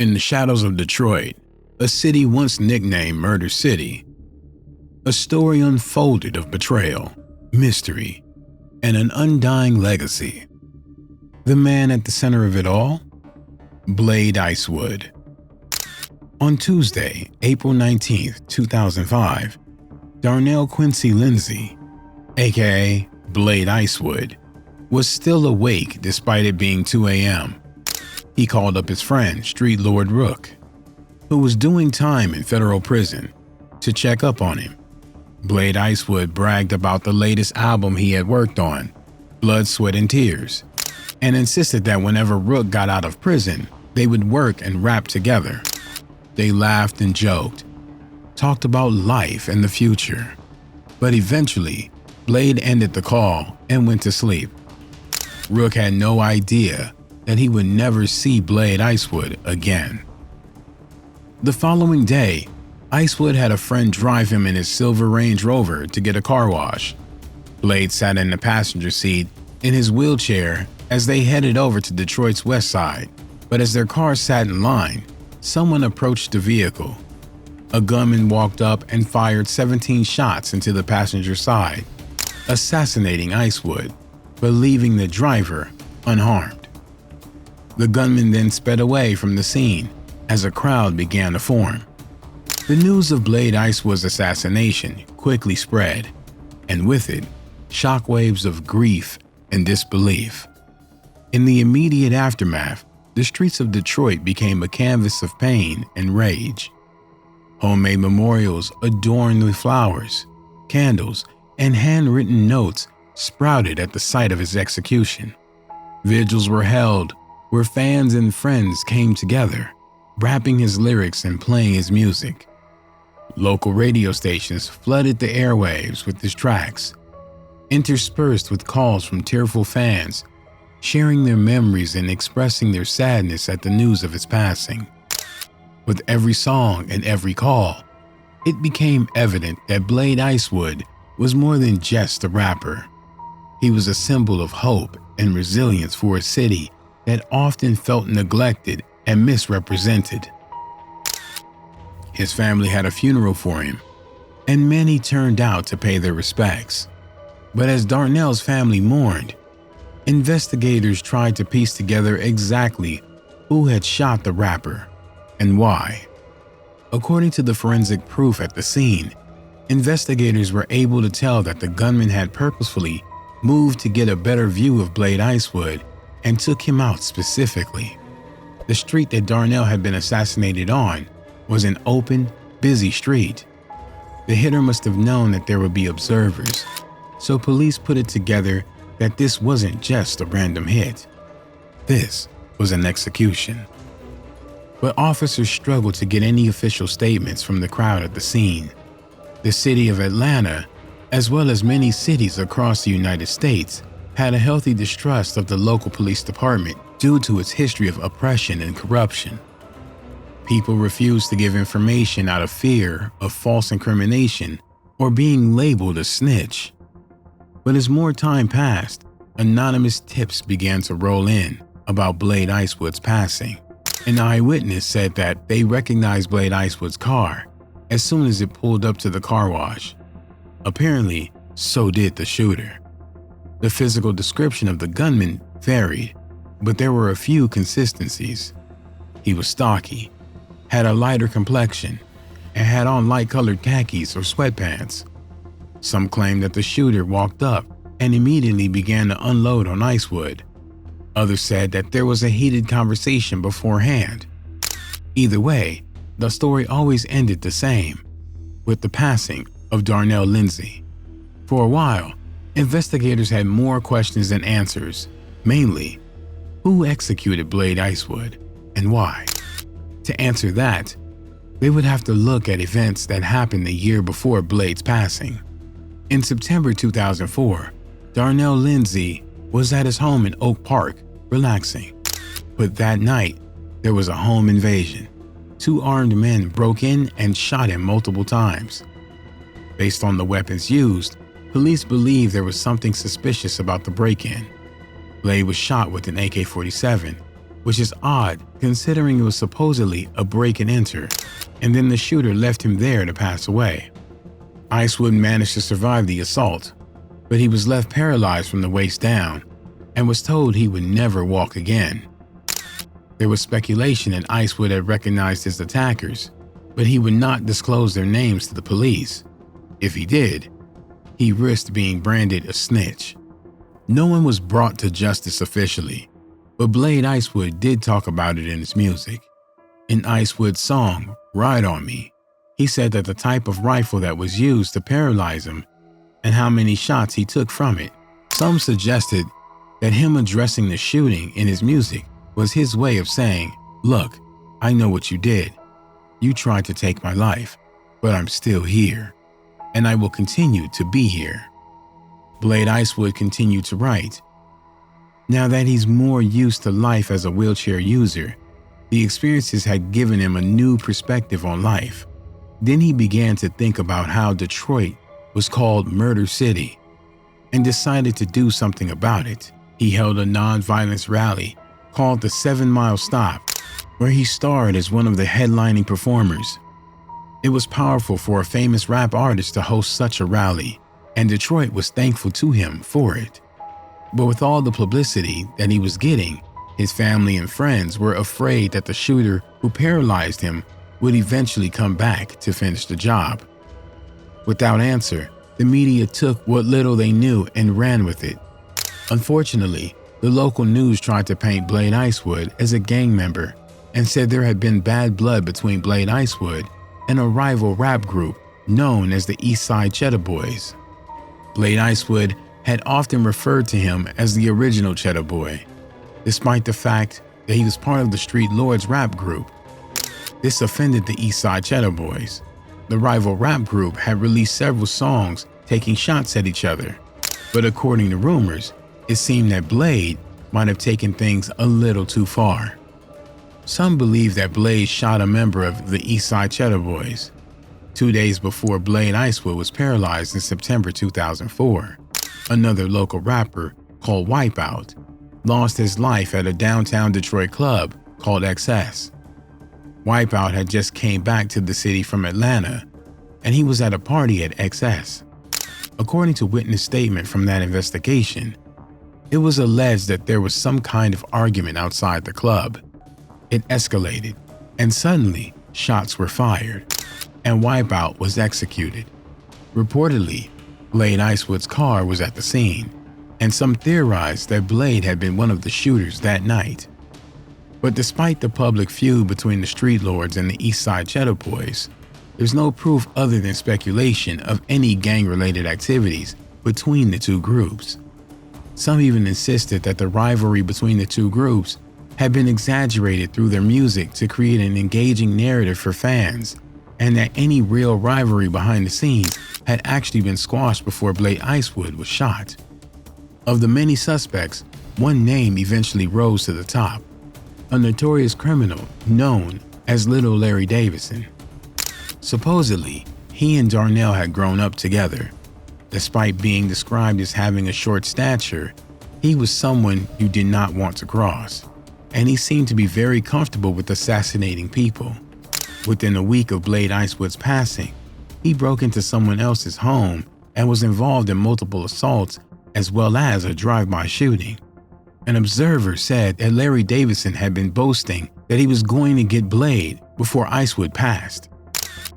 In the shadows of Detroit, a city once nicknamed Murder City, a story unfolded of betrayal, mystery, and an undying legacy. The man at the center of it all? Blade Icewood. On Tuesday, April 19, 2005, Darnell Quincy Lindsay, aka Blade Icewood, was still awake despite it being 2 a.m. He called up his friend, StreetLord Rook, who was doing time in federal prison, to check up on him. Blade Icewood bragged about the latest album he had worked on, Blood, Sweat, and Tears, and insisted that whenever Rook got out of prison, they would work and rap together. They laughed and joked, talked about life and the future. But eventually, Blade ended the call and went to sleep. Rook had no idea that he would never see Blade Icewood again. The following day, Icewood had a friend drive him in his silver Range Rover to get a car wash. Blade sat in the passenger seat in his wheelchair as they headed over to Detroit's west side, but as their cars sat in line, someone approached the vehicle. A gunman walked up and fired 17 shots into the passenger side, assassinating Icewood, but leaving the driver unharmed. The gunman then sped away from the scene as a crowd began to form. The news of Blade Icewood's assassination quickly spread, and with it, shockwaves of grief and disbelief. In the immediate aftermath, the streets of Detroit became a canvas of pain and rage. Homemade memorials adorned with flowers, candles, and handwritten notes sprouted at the site of his execution. Vigils were held where fans and friends came together, rapping his lyrics and playing his music. Local radio stations flooded the airwaves with his tracks, interspersed with calls from tearful fans, sharing their memories and expressing their sadness at the news of his passing. With every song and every call, it became evident that Blade Icewood was more than just a rapper. He was a symbol of hope and resilience for a city that often felt neglected and misrepresented. His family had a funeral for him, and many turned out to pay their respects. But as Darnell's family mourned, investigators tried to piece together exactly who had shot the rapper and why. According to the forensic proof at the scene, investigators were able to tell that the gunman had purposefully moved to get a better view of Blade Icewood and took him out specifically. The street that Darnell had been assassinated on was an open, busy street. The hitter must have known that there would be observers, so police put it together that this wasn't just a random hit. This was an execution. But officers struggled to get any official statements from the crowd at the scene. The city of Atlanta, as well as many cities across the United States, had a healthy distrust of the local police department due to its history of oppression and corruption. People refused to give information out of fear of false incrimination or being labeled a snitch. But as more time passed, anonymous tips began to roll in about Blade Icewood's passing. An eyewitness said that they recognized Blade Icewood's car as soon as it pulled up to the car wash. Apparently, so did the shooter. The physical description of the gunman varied, but there were a few consistencies. He was stocky, had a lighter complexion, and had on light-colored khakis or sweatpants. Some claimed that the shooter walked up and immediately began to unload on Icewood. Others said that there was a heated conversation beforehand. Either way, the story always ended the same, with the passing of Darnell Lindsay. For a while, investigators had more questions than answers, mainly, who executed Blade Icewood and why? To answer that, they would have to look at events that happened the year before Blade's passing. In September 2004, Darnell Lindsay was at his home in Oak Park, relaxing. But that night, there was a home invasion. 2 armed men broke in and shot him multiple times. Based on the weapons used, police believe there was something suspicious about the break-in. Blade was shot with an AK-47, which is odd considering it was supposedly a break and enter, and then the shooter left him there to pass away. Icewood managed to survive the assault, but he was left paralyzed from the waist down and was told he would never walk again. There was speculation that Icewood had recognized his attackers, but he would not disclose their names to the police. If he did, he risked being branded a snitch. No one was brought to justice officially, but Blade Icewood did talk about it in his music. In Icewood's song, Ride On Me, he said that the type of rifle that was used to paralyze him and how many shots he took from it. Some suggested that him addressing the shooting in his music was his way of saying, "Look, I know what you did. You tried to take my life, but I'm still here, and I will continue to be here." Blade Icewood continued to write. Now that he's more used to life as a wheelchair user, the experiences had given him a new perspective on life. Then he began to think about how Detroit was called Murder City and decided to do something about it. He held a non-violence rally called the 7 Mile Stop, where he starred as one of the headlining performers. It was powerful for a famous rap artist to host such a rally, and Detroit was thankful to him for it. But with all the publicity that he was getting, his family and friends were afraid that the shooter who paralyzed him would eventually come back to finish the job. Without answer, the media took what little they knew and ran with it. Unfortunately, the local news tried to paint Blade Icewood as a gang member and said there had been bad blood between Blade Icewood and a rival rap group known as the Eastside Cheddar Boys. Blade Icewood had often referred to him as the original Cheddar Boy, despite the fact that he was part of the StreetLord's rap group. This offended the Eastside Cheddar Boys. The rival rap group had released several songs taking shots at each other, but according to rumors, it seemed that Blade might have taken things a little too far. Some believe that Blade shot a member of the Eastside Cheddar Boys 2 days before Blade Icewood was paralyzed in September 2004. Another local rapper called Wipeout lost his life at a downtown Detroit club called XS. Wipeout had just came back to the city from Atlanta, and he was at a party at XS. According to witness statement from that investigation, it was alleged that there was some kind of argument outside the club. It escalated, and suddenly shots were fired, and Wipeout was executed. Reportedly, Blade Icewood's car was at the scene, and some theorized that Blade had been one of the shooters that night. But despite the public feud between the StreetLords and the Eastside Cheddar Boys, there's no proof other than speculation of any gang-related activities between the two groups. Some even insisted that the rivalry between the two groups had been exaggerated through their music to create an engaging narrative for fans, and that any real rivalry behind the scenes had actually been squashed before Blade Icewood was shot. Of the many suspects, one name eventually rose to the top: a notorious criminal known as Little Larry Davidson. Supposedly, he and Darnell had grown up together. Despite being described as having a short stature, he was someone you did not want to cross, and he seemed to be very comfortable with assassinating people. Within a week of Blade Icewood's passing, he broke into someone else's home and was involved in multiple assaults as well as a drive-by shooting. An observer said that Larry Davidson had been boasting that he was going to get Blade before Icewood passed.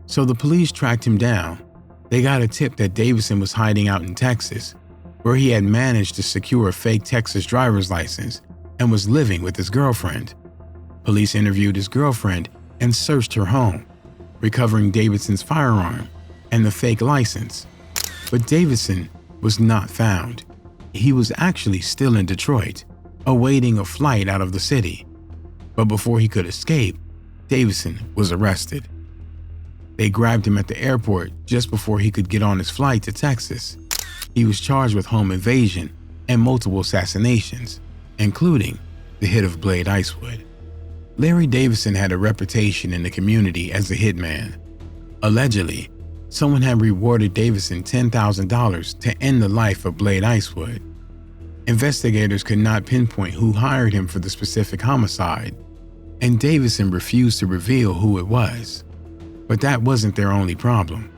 So the police tracked him down. They got a tip that Davidson was hiding out in Texas, where he had managed to secure a fake Texas driver's license and was living with his girlfriend. Police interviewed his girlfriend and searched her home, recovering Davidson's firearm and the fake license. But Davidson was not found. He was actually still in Detroit, awaiting a flight out of the city. But before he could escape, Davidson was arrested. They grabbed him at the airport just before he could get on his flight to Texas. He was charged with home invasion and multiple assassinations, including the hit of Blade Icewood. Larry Davidson had a reputation in the community as a hitman. Allegedly, someone had rewarded Davidson $10,000 to end the life of Blade Icewood. Investigators could not pinpoint who hired him for the specific homicide, and Davidson refused to reveal who it was. But that wasn't their only problem.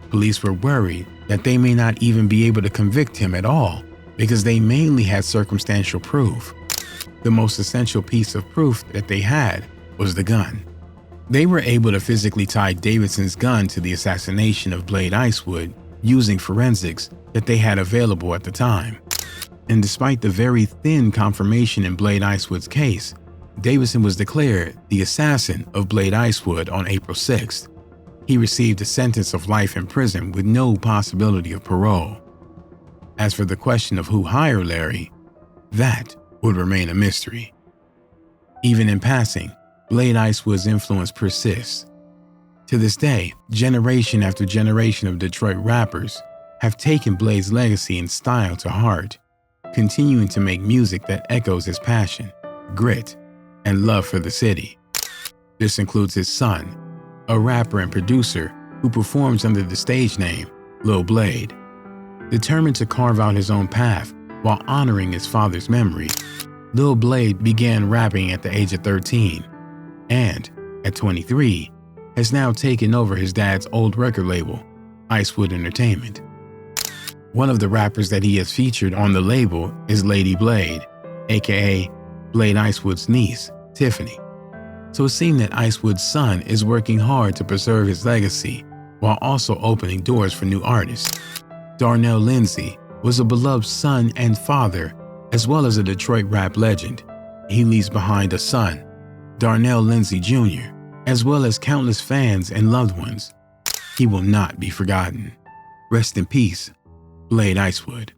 Police were worried that they may not even be able to convict him at all because they mainly had circumstantial proof. The most essential piece of proof that they had was the gun. They were able to physically tie Davidson's gun to the assassination of Blade Icewood using forensics that they had available at the time. And despite the very thin confirmation in Blade Icewood's case, Davidson was declared the assassin of Blade Icewood on April 6th. He received a sentence of life in prison with no possibility of parole. As for the question of who hired Larry, that would remain a mystery. Even in passing, Blade Icewood's influence persists. To this day, generation after generation of Detroit rappers have taken Blade's legacy and style to heart, continuing to make music that echoes his passion, grit, and love for the city. This includes his son, a rapper and producer who performs under the stage name Lil Blade. Determined to carve out his own path while honoring his father's memory, Lil Blade began rapping at the age of 13 and, at 23, has now taken over his dad's old record label, Icewood Entertainment. One of the rappers that he has featured on the label is Lady Blade, aka Blade Icewood's niece, Tiffany. So it seemed that Icewood's son is working hard to preserve his legacy while also opening doors for new artists. Darnell Lindsay was a beloved son and father, as well as a Detroit rap legend. He leaves behind a son, Darnell Lindsay Jr., as well as countless fans and loved ones. He will not be forgotten. Rest in peace, Blade Icewood.